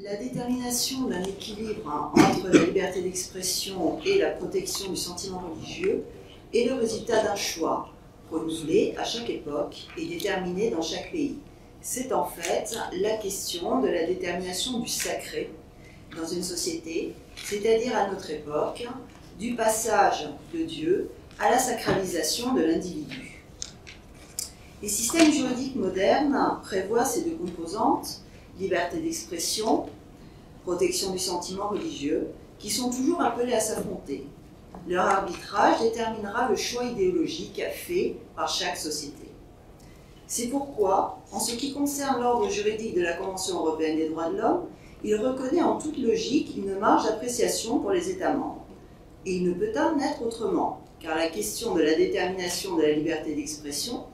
La détermination d'un équilibre entre la liberté d'expression et la protection du sentiment religieux est le résultat d'un choix renouvelé à chaque époque et déterminé dans chaque pays. C'est en fait la question de la détermination du sacré dans une société, c'est-à-dire à notre époque, du passage de Dieu à la sacralisation de l'individu. Les systèmes juridiques modernes prévoient ces deux composantes, liberté d'expression, protection du sentiment religieux, qui sont toujours appelés à s'affronter. Leur arbitrage déterminera le choix idéologique fait par chaque société. C'est pourquoi, en ce qui concerne l'ordre juridique de la Convention européenne des droits de l'homme, il reconnaît en toute logique une marge d'appréciation pour les États membres. Et il ne peut en être autrement, car la question de la détermination de la liberté d'expression,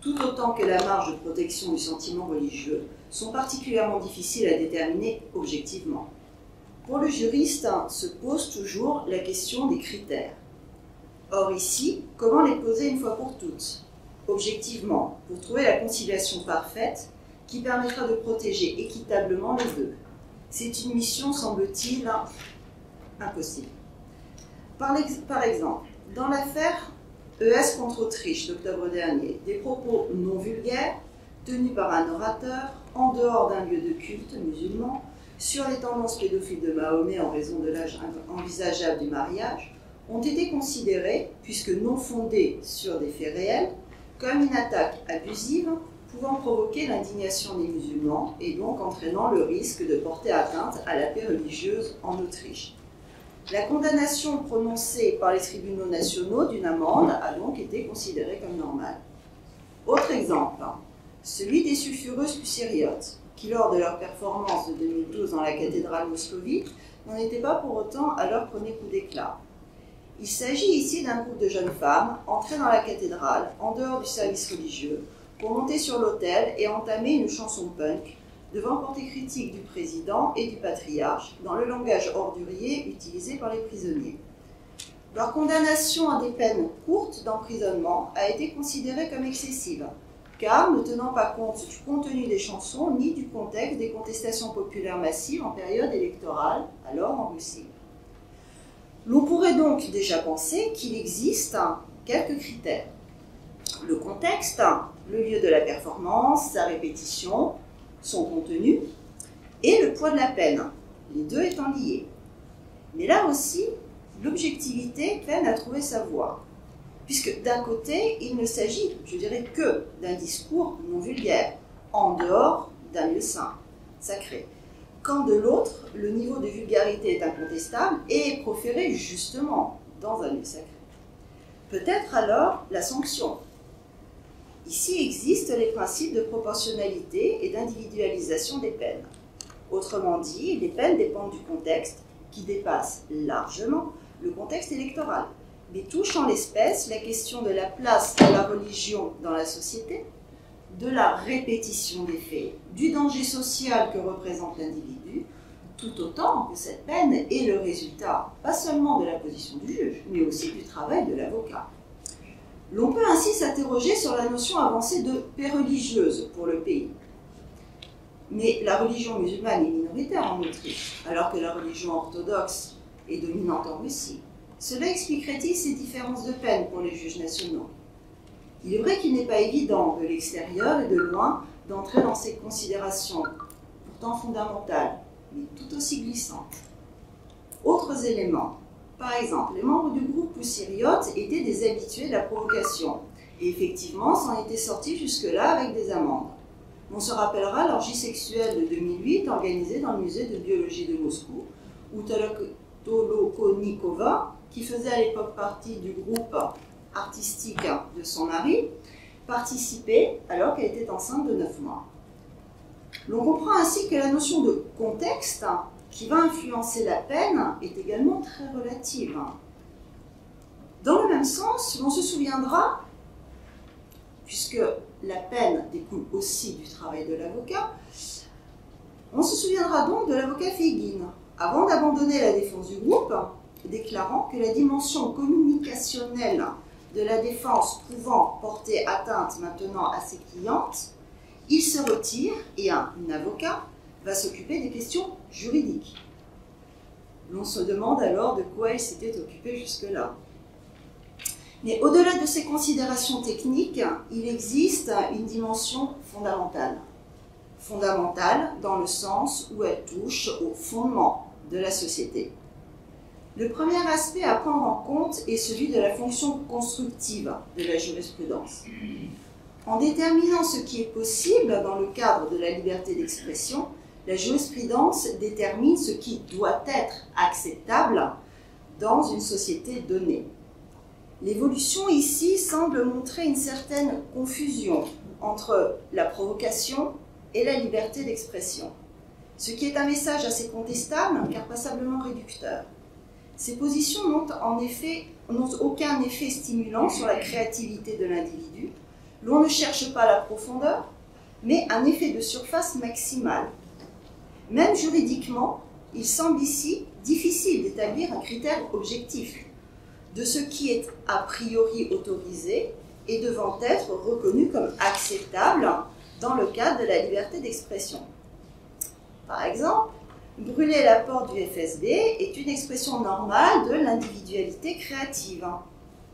tout autant que la marge de protection du sentiment religieux, sont particulièrement difficiles à déterminer objectivement. Pour le juriste, se pose toujours la question des critères. Or ici, comment les poser une fois pour toutes, objectivement, pour trouver la conciliation parfaite qui permettra de protéger équitablement les deux? C'est une mission, semble-t-il, impossible. Par exemple, dans l'affaire ES contre Autriche d'octobre dernier, des propos non vulgaires tenus par un orateur en dehors d'un lieu de culte musulman sur les tendances pédophiles de Mahomet en raison de l'âge envisageable du mariage ont été considérés, puisque non fondés sur des faits réels, comme une attaque abusive pouvant provoquer l'indignation des musulmans et donc entraînant le risque de porter atteinte à la paix religieuse en Autriche. La condamnation prononcée par les tribunaux nationaux d'une amende a donc été considérée comme normale. Autre exemple, celui des sulfureuses syriates, qui lors de leur performance de 2012 dans la cathédrale moscovite n'en étaient pas pour autant à leur premier coup d'éclat. Il s'agit ici d'un groupe de jeunes femmes entrées dans la cathédrale en dehors du service religieux pour monter sur l'autel et entamer une chanson punk devant porter critique du président et du patriarche dans le langage ordurier utilisé par les prisonniers. Leur condamnation à des peines courtes d'emprisonnement a été considérée comme excessive, car ne tenant pas compte du contenu des chansons ni du contexte des contestations populaires massives en période électorale, alors en Russie. L'on pourrait donc déjà penser qu'il existe quelques critères. Le contexte, le lieu de la performance, sa répétition, son contenu, et le poids de la peine, les deux étant liés. Mais là aussi, l'objectivité peine à trouver sa voie, puisque d'un côté, il ne s'agit, je dirais, que d'un discours non vulgaire, en dehors d'un lieu saint, sacré, quand de l'autre, le niveau de vulgarité est incontestable et est proféré justement dans un lieu sacré. Peut-être alors la sanction. Ici existent les principes de proportionnalité et d'individualisation des peines. Autrement dit, les peines dépendent du contexte qui dépasse largement le contexte électoral, mais touche en l'espèce la question de la place de la religion dans la société, de la répétition des faits, du danger social que représente l'individu, tout autant que cette peine est le résultat, pas seulement de la position du juge, mais aussi du travail de l'avocat. L'on peut ainsi s'interroger sur la notion avancée de paix religieuse pour le pays. Mais la religion musulmane est minoritaire en Autriche, alors que la religion orthodoxe est dominante en Russie. Cela expliquerait-il ces différences de peine pour les juges nationaux? Il est vrai qu'il n'est pas évident de l'extérieur et de loin d'entrer dans ces considérations, pourtant fondamentales, mais tout aussi glissantes. Autres éléments. Par exemple, les membres du groupe syriaque étaient des habitués de la provocation, et effectivement s'en étaient sortis jusque-là avec des amendes. On se rappellera l'orgie sexuelle de 2008 organisée dans le musée de biologie de Moscou, où Tolokonikova, qui faisait à l'époque partie du groupe artistique de son mari, participait alors qu'elle était enceinte de 9 mois. L'on comprend ainsi que la notion de contexte qui va influencer la peine est également très relative. Dans le même sens, l'on se souviendra, puisque la peine découle aussi du travail de l'avocat, on se souviendra donc de l'avocat Feigin, avant d'abandonner la défense du groupe, déclarant que la dimension communicationnelle de la défense pouvant porter atteinte maintenant à ses clientes, il se retire et un avocat va s'occuper des questions juridiques. L'on se demande alors de quoi il s'était occupé jusque-là. Mais au-delà de ces considérations techniques, il existe une dimension fondamentale. Fondamentale dans le sens où elle touche au fondement de la société. Le premier aspect à prendre en compte est celui de la fonction constructive de la jurisprudence. En déterminant ce qui est possible dans le cadre de la liberté d'expression, la jurisprudence détermine ce qui doit être acceptable dans une société donnée. L'évolution ici semble montrer une certaine confusion entre la provocation et la liberté d'expression, ce qui est un message assez contestable car passablement réducteur. Ces positions n'ont aucun effet stimulant sur la créativité de l'individu. L'on ne cherche pas la profondeur, mais un effet de surface maximal. Même juridiquement, il semble ici difficile d'établir un critère objectif de ce qui est a priori autorisé et devant être reconnu comme acceptable dans le cadre de la liberté d'expression. Par exemple, brûler la porte du FSB est une expression normale de l'individualité créative,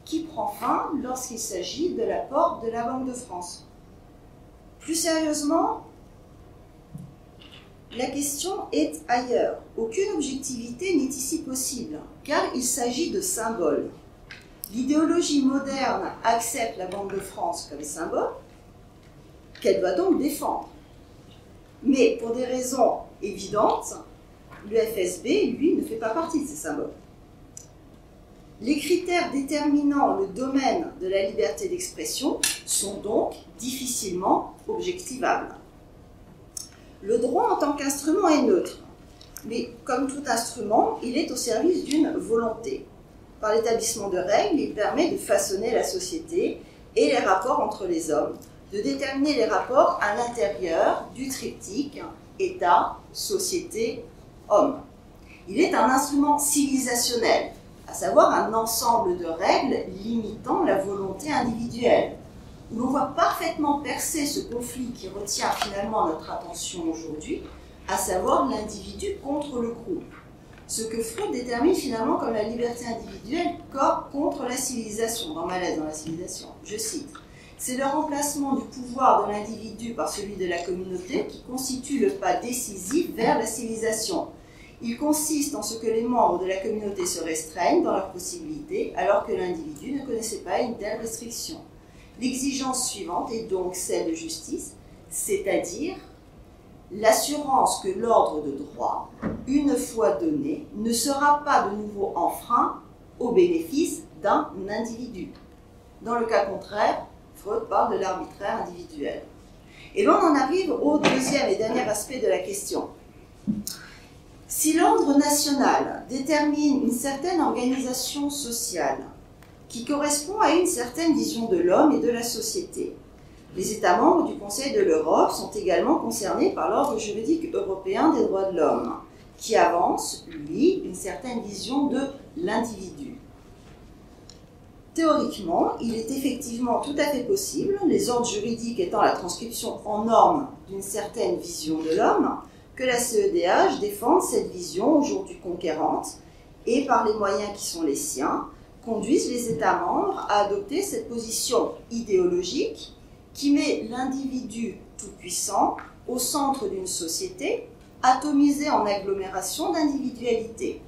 qui prend fin lorsqu'il s'agit de la porte de la Banque de France. Plus sérieusement, la question est ailleurs. Aucune objectivité n'est ici possible, car il s'agit de symboles. L'idéologie moderne accepte la Banque de France comme symbole, qu'elle doit donc défendre. Mais pour des raisons évidentes, le FSB, lui, ne fait pas partie de ces symboles. Les critères déterminant le domaine de la liberté d'expression sont donc difficilement objectivables. Le droit en tant qu'instrument est neutre, mais comme tout instrument, il est au service d'une volonté. Par l'établissement de règles, il permet de façonner la société et les rapports entre les hommes, de déterminer les rapports à l'intérieur du triptyque État, société, homme. Il est un instrument civilisationnel, à savoir un ensemble de règles limitant la volonté individuelle, où l'on voit parfaitement percer ce conflit qui retient finalement notre attention aujourd'hui, à savoir l'individu contre le groupe. Ce que Freud détermine finalement comme la liberté individuelle contre la civilisation, dans Malaise dans la civilisation. Je cite, « C'est le remplacement du pouvoir de l'individu par celui de la communauté qui constitue le pas décisif vers la civilisation. Il consiste en ce que les membres de la communauté se restreignent dans leurs possibilités, alors que l'individu ne connaissait pas une telle restriction. L'exigence suivante est donc celle de justice, c'est-à-dire l'assurance que l'ordre de droit, une fois donné, ne sera pas de nouveau enfreint au bénéfice d'un individu. Dans le cas contraire, Freud parle de l'arbitraire individuel. Et l'on en arrive au deuxième et dernier aspect de la question. Si l'ordre national détermine une certaine organisation sociale qui correspond à une certaine vision de l'homme et de la société, les États membres du Conseil de l'Europe sont également concernés par l'ordre juridique européen des droits de l'homme, qui avance, lui, une certaine vision de l'individu. Théoriquement, il est effectivement tout à fait possible, les ordres juridiques étant la transcription en normes d'une certaine vision de l'homme, que la CEDH défende cette vision aujourd'hui conquérante et, par les moyens qui sont les siens, conduise les États membres à adopter cette position idéologique qui met l'individu tout-puissant au centre d'une société atomisée en agglomération d'individualités.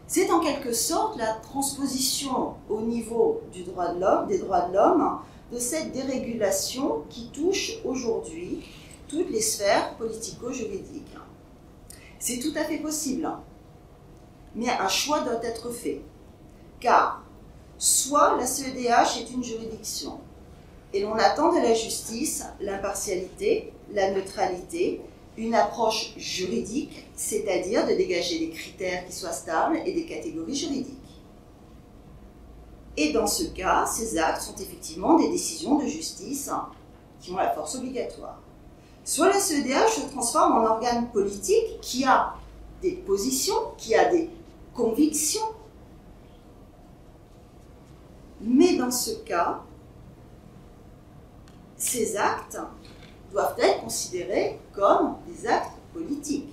C'est en quelque sorte la transposition au niveau du droit de l'homme, des droits de l'homme, de cette dérégulation qui touche aujourd'hui toutes les sphères politico-juridiques. C'est tout à fait possible, mais un choix doit être fait, car soit la CEDH est une juridiction, et l'on attend de la justice l'impartialité, la neutralité, une approche juridique, c'est-à-dire de dégager des critères qui soient stables et des catégories juridiques. Et dans ce cas, ces actes sont effectivement des décisions de justice qui ont la force obligatoire. Soit la CEDH se transforme en organe politique qui a des positions, qui a des convictions, mais dans ce cas, ces actes doivent être considérés comme des actes politique.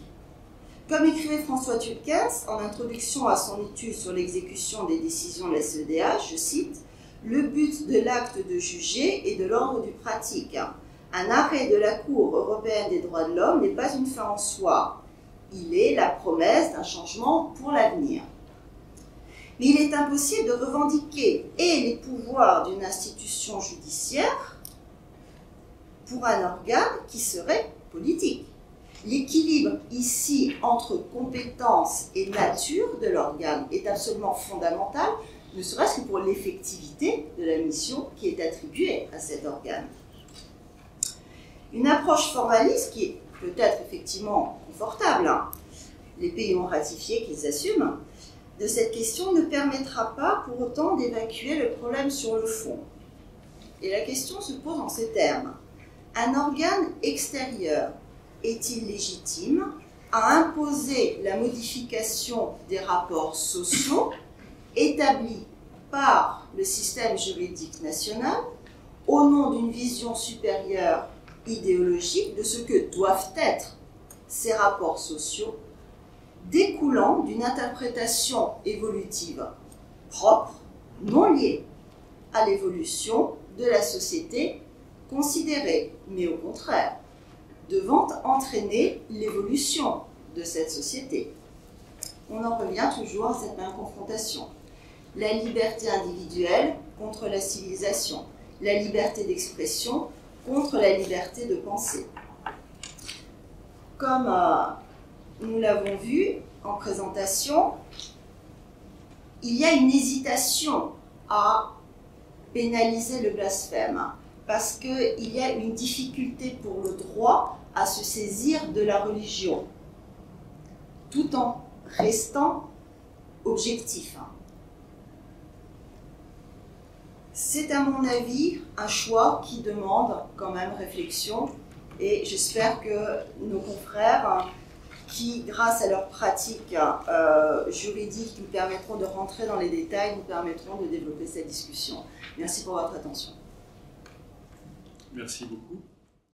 Comme écrivait François Tulkens en introduction à son étude sur l'exécution des décisions de la CEDH, je cite, « Le but de l'acte de juger est de l'ordre du pratique. Un arrêt de la Cour européenne des droits de l'homme n'est pas une fin en soi. Il est la promesse d'un changement pour l'avenir. Mais il est impossible de revendiquer et les pouvoirs d'une institution judiciaire pour un organe qui serait politique. L'équilibre ici entre compétence et nature de l'organe est absolument fondamental, ne serait-ce que pour l'effectivité de la mission qui est attribuée à cet organe. Une approche formaliste qui est peut-être effectivement confortable, les pays ont ratifié qu'ils assument, de cette question ne permettra pas pour autant d'évacuer le problème sur le fond. Et la question se pose en ces termes. Un organe extérieur est-il légitime à imposer la modification des rapports sociaux établis par le système juridique national au nom d'une vision supérieure idéologique de ce que doivent être ces rapports sociaux découlant d'une interprétation évolutive propre, non liée à l'évolution de la société considérée, mais au contraire, devant entraîner l'évolution de cette société. On en revient toujours à cette même confrontation. La liberté individuelle contre la civilisation, la liberté d'expression contre la liberté de penser. Comme nous l'avons vu en présentation, il y a une hésitation à pénaliser le blasphème, parce qu'il y a une difficulté pour le droit à se saisir de la religion, tout en restant objectif. C'est à mon avis un choix qui demande quand même réflexion, et j'espère que nos confrères qui, grâce à leur pratique juridique, nous permettront de rentrer dans les détails, nous permettront de développer cette discussion. Merci pour votre attention. Merci beaucoup.